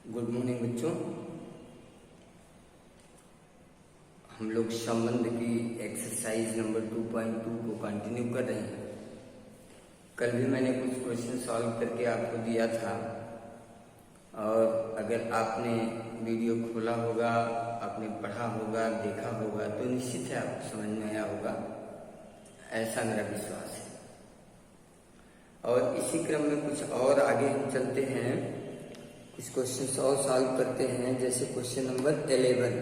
Good morning बच्चों। हम लोग संबंध की एक्सरसाइज नंबर 2.2 को कंटिन्यू कर रहे हैं। कल भी मैंने कुछ क्वेश्चन सॉल्व करके आपको दिया था और अगर आपने वीडियो खोला होगा, आपने पढ़ा होगा, देखा होगा तो निश्चित है आपको समझ में आया होगा, ऐसा मेरा विश्वास है। और इसी क्रम में कुछ और आगे हम चलते हैं, कुछ क्वेश्चन और सॉल्व करते हैं। जैसे क्वेश्चन नंबर 11।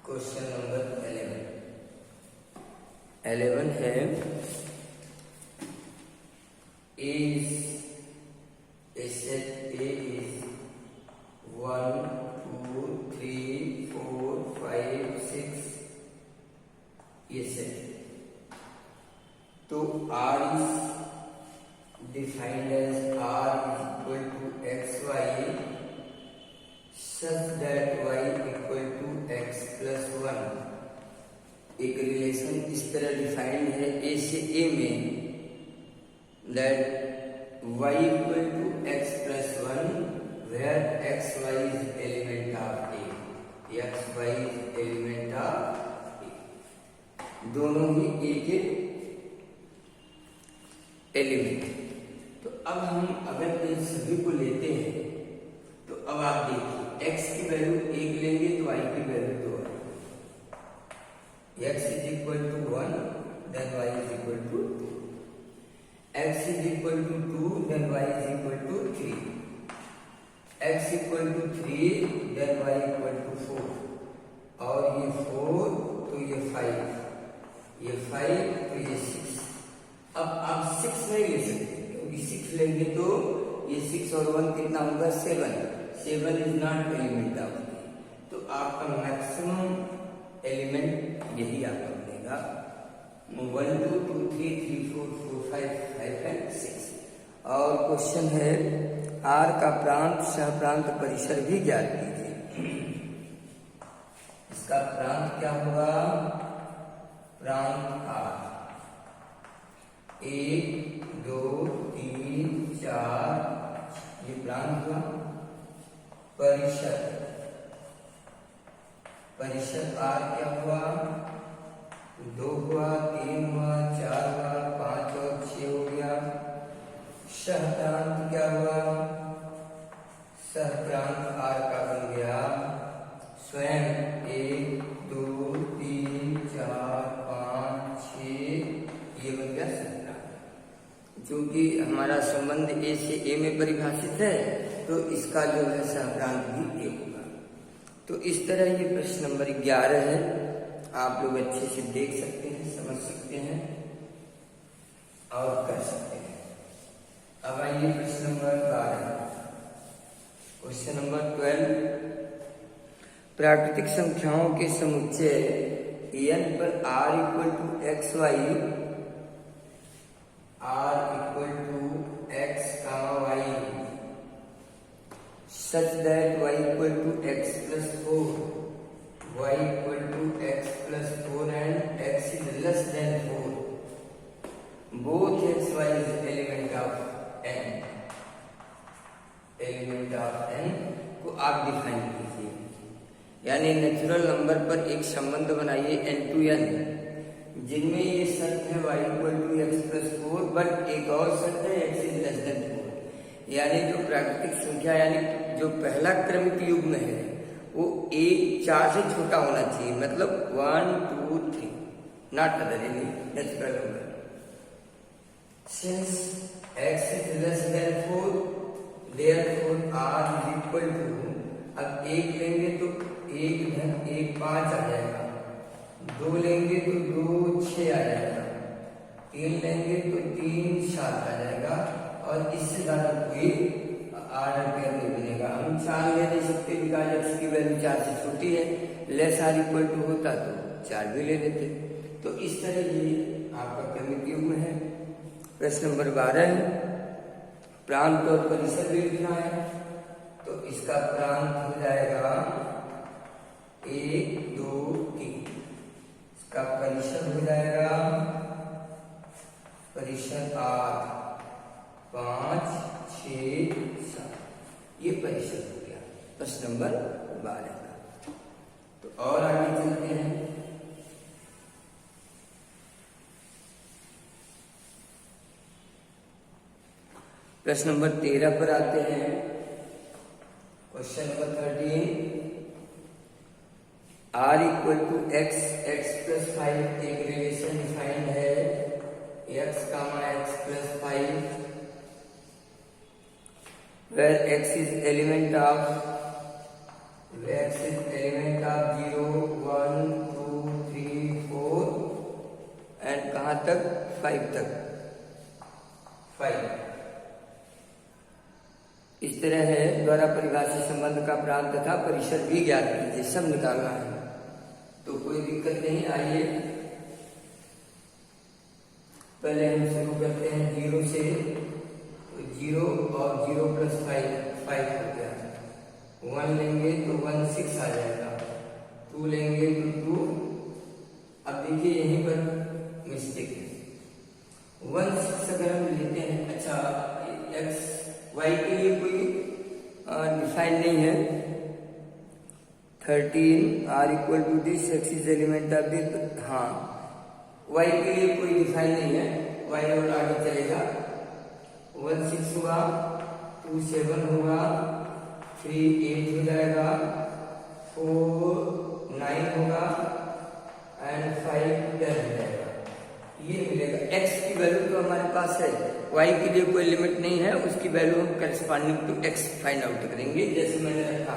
क्वेश्चन नंबर 11 है A set A is 1, 2, 3, 4, 5, 6 ये सेट। तो R is defined as R is equal to xy such that y equal to x plus 1। एक रिलेशन इस तरह डिफाइंड है A से A में that y equal to x plus 1 where x y is element of A, x y is element of A, दोनों ही A के element. तो अब हम अगर इन सभी को लेते हैं तो अब आप देखिए x की वैल्यू 1 लेंगे तो y की वैल्यू 2 है। x is equal to 1 then y is equal to 2, x is equal to 2 then y is equal to 3, x equal to 3 then y equal to 4, और ये 4 तो ये 5, ये 5 तो ये 6। अब आप 6 नहीं ले सकते क्योंकि 6 लेंगे तो ये 6 और 1 कितना होगा 7, 7 is not element of A। तो आपका मैक्सिमम एलिमेंट यही आपका बनेगा 1 2 2 3 3 4 4 5 5 एंड 6। और क्वेश्चन है R का प्रांत सह प्रांत परिसर भी ज्ञात कीजिए। इसका प्रांत क्या होगा? प्रांत R 1 2 3 4 ये प्रांत हुआ। परिसर R क्या हुआ? 2 हुआ, 3 हुआ, 4 हुआ, 5 और 6 हो गया। सहप्रांत क्या हुआ? सहप्रांत R का बन गया स्वयं 1 2 3 4 5 6 ये बन गया सहप्रांत। क्योंकि हमारा संबंध A से A में परिभाषित है तो इसका जो है सहप्रांत भी A होगा। तो इस तरह ये प्रश्न नंबर 11 है। आप लोग अच्छे से देख सकते हैं, समझ सकते हैं और कर सकते हैं। अब आइए प्रश्न नंबर 12। क्वेश्चन नंबर 12, प्राकृतिक संख्याओं के समुच्चय n पर r equal to X Y, r equal to x y such that y equal to x plus 4, y equal to x plus 4 and x is less than 4, both x y is element of n, element of n को आप define कीजिए। यानी natural number पर एक संबंध बनाइए n to n जिनमें ये शर्त है y equal to x plus 4 but एक और शर्त है x is less than 4। यानी जो प्राकृतिक संख्या यानी जो पहला क्रमिक युग्म है वो 4 से छोटा होना चाहिए, मतलब 1 2 3 not other any natural number. Since x is less than 4 therefore r is equal to, अब 1 लेंगे तो 1 धन 1 5 आ जाएगा, 2 लेंगे तो 2 6 आ जाएगा, 3 लेंगे तो 3 7 आ जाएगा और इससे ज्यादा कोई आर्डर पेयर नहीं बनेगा। हम 4 ले नहीं सकते बिकॉज x की वैल्यू 4 से छोटी है, लेस आर इक्वल टू होता तो 4 भी ले लेते। तो इस तरह ये आपका क्रमिक युग्म है। प्रश्न नंबर 12 है, प्रांत और परिसर भी लिखना है। तो इसका प्रांत हो जाएगा 1 2 3, इसका परिसर हो जाएगा परिसर R 5, 6, 7। ये परिशद हो गया प्रश्न नंबर 12 का। तो और आगे चलते हैं। प्रश्न नंबर 13 पर आते हैं। Question number 13, r equal to x, x प्लस 5 एक रिलेशन डिफाइंड है x, x प्लस 5 where x is element of 0, 1, 2, 3, 4 and कहाँ तक 5 तक 5। इस तरह है द्वारा परिभाषित संबंध का प्रांत तथा परिसर भी ज्ञात कीजिए। सब निकालना है तो कोई दिक्कत नहीं। आइए पहले हम शुरू करते हैं 0 से। तो 0 और 0 प्लस 5 हो गया। 1 लेंगे तो 1 6 आ जाएगा। 2 लेंगे तो 2। अब देखिए यहीं पर मिस्टेक है। 1 6 अगर हम लेते हैं, अच्छा x y के लिए कोई डिफाइन नहीं है। 13 r equal to this x is element of this. हाँ, y के लिए कोई डिफाइन नहीं है, y और आगे चलेगा। 1 6 होगा, 2 7 होगा, 3 8 हो जाएगा, 4 9 होगा एंड 5 10 हो जाएगा। ये मिलेगा। x की वैल्यू तो हमारे पास है, y के लिए कोई लिमिट नहीं है, उसकी वैल्यू हम corresponding to x find out करेंगे। जैसे मैंने रखा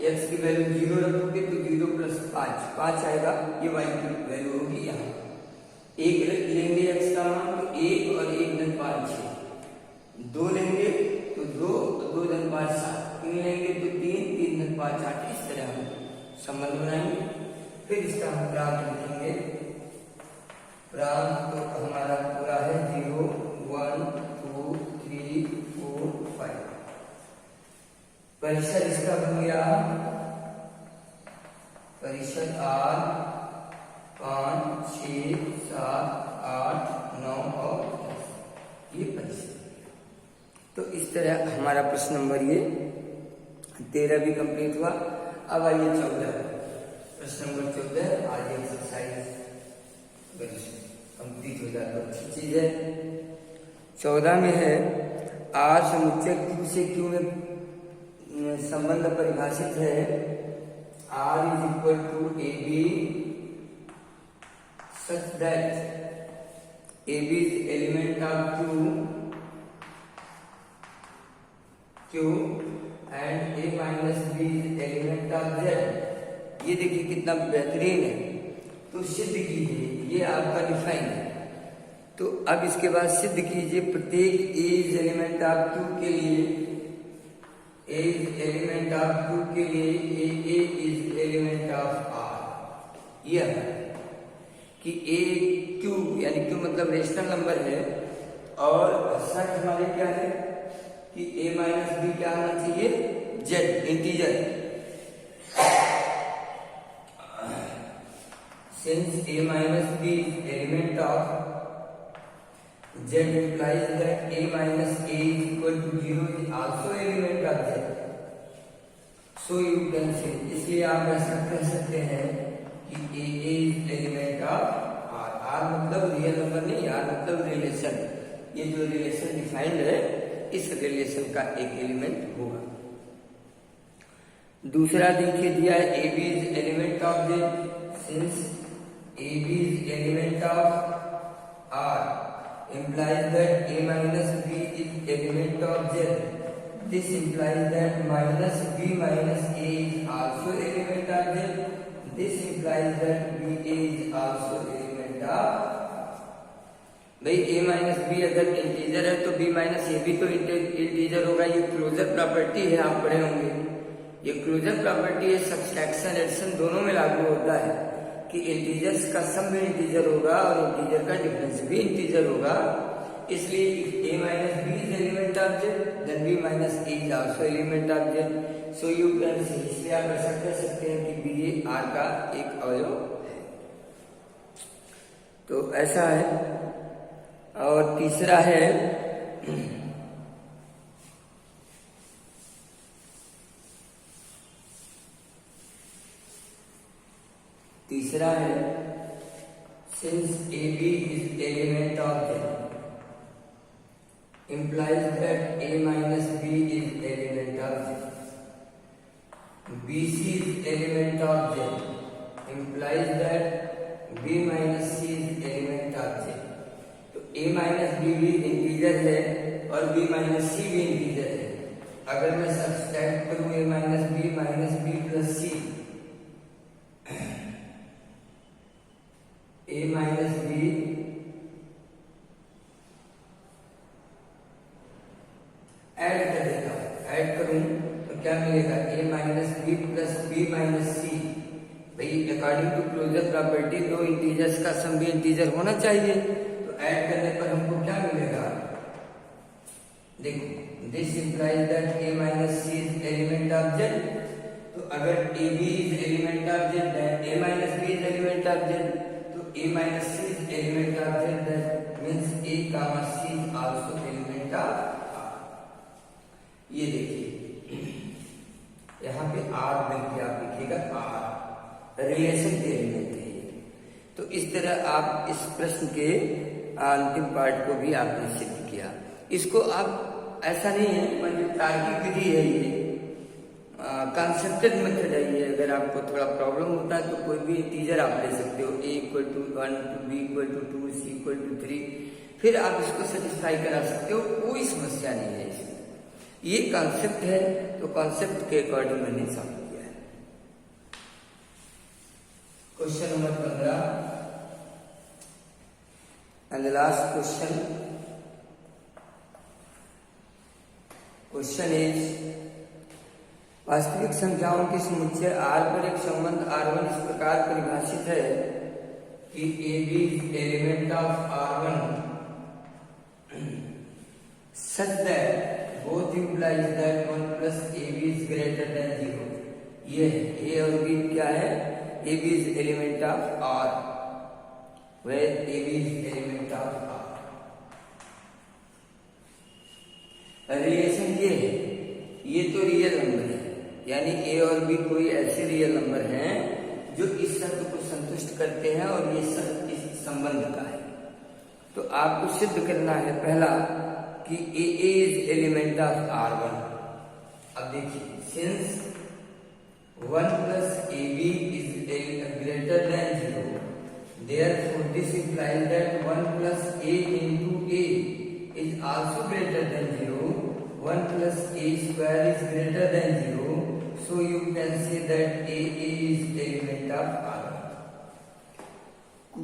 x की वैल्यू 0 रखोगे तो 0 प्लस 5 आएगा। ये y की वैल्यू होगी। यहाँ 1 लेंगे x का मान तो 1 और 1 धन 5 6। 2 लेंगे तो 2 और 2 धन 5 7। 3 लेंगे तो 3 3 धन 5 8। इस तरह हम संबंध बनाएंगे। फिर इसका हम प्रांत लिखेंगे। प्रांत तो हमारा पूरा है 0 1 2 3 4 5। परिसर इसका बन गया, परिसर r 5 6 7 8 9 और 10। ये परिसर। तो इस तरह हमारा प्रश्न नंबर ये 13 भी कंप्लीट हुआ। अब आइए 14, प्रश्न नंबर 14। आज एक्सरसाइज कंप्लीट हो जाए तो अच्छी चीज है। 14 में है आर समुच्चय Q से Q में संबंध परिभाषित है। R is equal to AB such that AB is element of Q and A minus B is element of Z। ये देखिए कितना बेहतरीन है। तो सिद्ध कीजिए, ये आपका डिफाइन है। तो अब इसके बाद सिद्ध कीजिए प्रत्येक A is element of Q के लिए, A is element of Q के लिए A is element of R। यह कि A Q यानी Q मतलब रेशनल नंबर है और शर्त हमारे क्या है कि A माइनस B क्या होना चाहिए, Z integer. Since A minus B is element of Z implies that A minus A is equal to 0 is also element of Z. So you can say, इसलिए आप ऐसा कह सकते हैं कि A is element of R। R मतलब real number नहीं, R मतलब रिलेशन। ये जो रिलेशन डिफाइंड है इस रिलेशन का एक एलिमेंट होगा। दूसरा देखिए दिया है AB is element of Z। Since AB is element of R implies that A minus B is element of Z. This implies that minus B minus A is also element of Z. This implies that BA is also element of। भाई A minus B अगर integer है तो B minus ए भी तो integer होगा। ये closure property है, आप पढ़े होंगे। ये क्लोजर प्रॉपर्टी है, सब्सट्रैक्शन एडिशन दोनों में लागू होता है कि इंटीजर्स का सम भी इंटीजर होगा और इंटीजर का डिफरेंस भी इंटीजर होगा। इसलिए A minus B is element of Z, then B minus A is also element of Z। So you can say, इसलिए आप ऐसा कह सकते हैं कि B A R का एक अवयव है। तो ऐसा है। और तीसरा है तीसरा है since AB is element of Z implies that A minus B is element of Z. BC is element of Z implies that B minus C is element of Z. तो A minus B भी integer है और B minus C भी integer है। अगर मैं subtract करूं A minus B plus C, A minus B add कर देता हूं, ऐड करूं तो क्या मिलेगा? A minus B plus B minus C। भाई अकॉर्डिंग टू क्लोजर प्रॉपर्टी दो इंटीजर्स का सम भी इंटीजर होना चाहिए, तो ऐड करने पर हमको क्या मिलेगा? देखो, this implies that A minus C is element of Z। तो अगर AB is element of Z, then A minus B is element of Z। तो A minus C is element of Z, that means A comma C is also element of R। ये देखिए यहाँ पे R बल्कि आप लिखिएगा R, relation के element है। तो इस तरह आप इस प्रश्न के अंतिम पार्ट को भी आपने सिद्ध किया। इसको आप ऐसा नहीं है, मतलब तार्किक विधि है ये, कॉन्सेप्टेड मेथड है ये। अगर आपको थोड़ा प्रॉब्लम होता है तो कोई भी इंटीजर आप ले सकते हो, A = 1 B = 2 C = 3, फिर आप इसको सेटिस्फाई करा सकते हो, कोई समस्या नहीं है इसमें। ये कॉन्सेप्ट है, तो कॉन्सेप्ट के अकॉर्डिंग मैंने सॉल्व किया है। Question number 15 and the last question is वास्तविक संख्याओं के समुच्चय R पर एक संबंध R1 इस प्रकार परिभाषित है कि AB is element of R1 such that both implies that 1 plus AB is greater than 0। ये A और B क्या है? AB is element of R, where AB is element of R। Relation ये है, ये तो रियल नंबर है, यानी A और B कोई ऐसे रियल नंबर हैं जो इस शर्त को संतुष्ट करते हैं और ये शर्त इस संबंध का है। तो आपको सिद्ध करना है पहला कि AA is element of R1। अब देखिए, since 1 plus AB is greater than 0, therefore this implies that 1 plus A into A is also greater than 0, 1 plus A square is greater than 0, so you can say that AA is element of R1।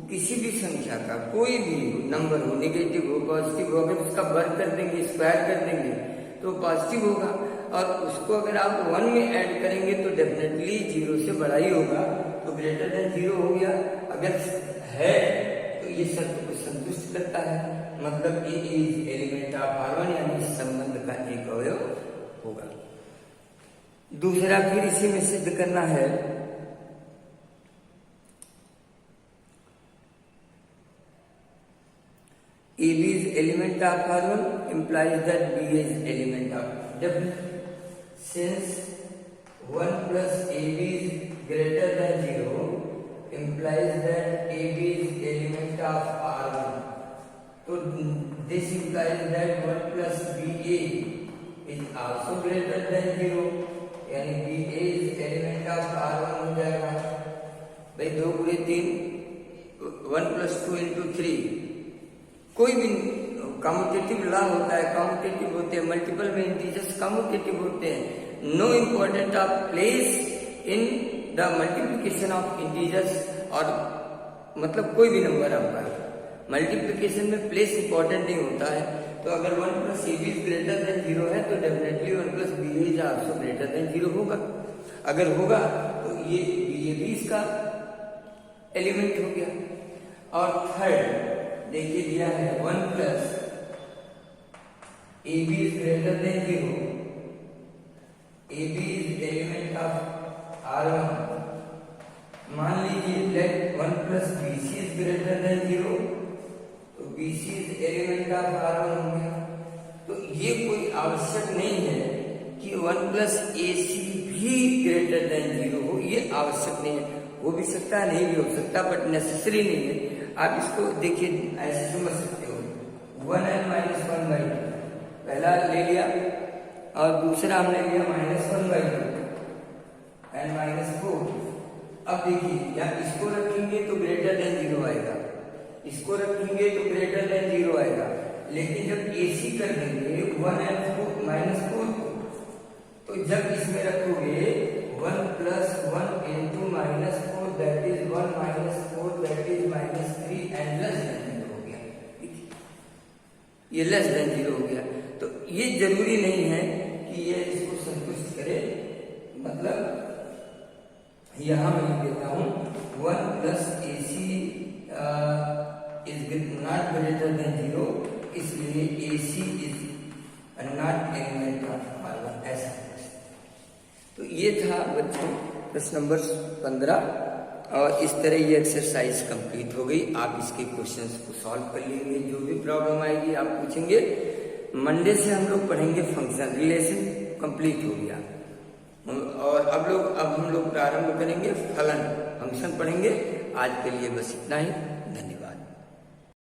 किसी भी संख्या का कोई भी number हो, negative हो positive हो, अगर उसका वर्ग कर देंगे, स्क्वायर कर देंगे तो पॉजिटिव होगा, और उसको अगर आप 1 में ऐड करेंगे तो डेफिनेटली 0 से बड़ा ही होगा, तो ग्रेटर देन 0 हो गया। अगर है तो ये शर्त को संतुष्ट करता है, मतलब ए इज एलिमेंट ऑफ R1, यानी इस संबंध का एक अवयव होगा। दूसरा फिर इसी में सिद्ध करना है, AB is element of R1 implies that B is element of W। Since 1 plus AB is greater than 0 implies that AB is element of R1, so this implies that 1 plus BA is also greater than 0, यानी BA is element of R1 हो जाएगा। भाई 2 × 3 1 plus 2 into 3, कोई भी commutative law होता है, commutative होते हैं, मल्टीपल में इंटीजर्स कम्यूटेटिव होते हैं। Know important of place in the multiplication of integers, और मतलब कोई भी नंबर आपका मल्टीप्लिकेशन में प्लेस इंपॉर्टेंट नहीं होता है। तो अगर 1 plus AB is greater than 0 है तो definitely 1 plus BA is also greater than 0 होगा। अगर होगा तो ये BA भी इसका एलिमेंट हो गया। और थर्ड देखिए दिया है 1 plus AB is greater than 0, AB is element of R1। मान लीजिए late 1 plus BC is greater than 0, तो BC is element of R1 हो गया। तो ये कोई आवश्यक नहीं है कि 1 plus AC भी greater than 0 हो, ये आवश्यक नहीं है। हो भी सकता है, नहीं भी हो सकता, बट नेसेसरी नहीं है। आप इसको देखिए ऐसे समझ सकते हो, 1n-1/2 पहला ले लिया और दूसरा हमने लिया -1/2 n-4। अब देखिए यहाँ इसको रखेंगे तो ग्रेटर देन 0 आएगा, इसको रखेंगे तो ग्रेटर देन 0 आएगा, लेकिन जब AC कर देंगे 1n-4 तो जब इसमें रखोगे 1 + 1 × -4 that is 1 - 4 that is -3 and less than 0 हो गया। ये लेस देन 0 हो गया, तो ये जरूरी नहीं है कि ये इसको संतुष्ट करे। मतलब यहां मैं लिख देता हूं 1 + AC is not greater than 0, इसलिए AC is not element of formula, ऐसा। तो ये था बच्चों प्रश्न नंबर 15, और इस तरह ये एक्सरसाइज कंप्लीट हो गई। आप इसके क्वेश्चंस को सॉल्व कर लेंगे, जो भी प्रॉब्लम आएगी आप पूछेंगे। मंडे से हम लोग पढ़ेंगे फंक्शन, रिलेशन कंप्लीट हो गया, और अब हम लोग प्रारंभ करेंगे फलन, फंक्शन पढ़ेंगे। आज के लिए बस इतना ही, धन्यवाद।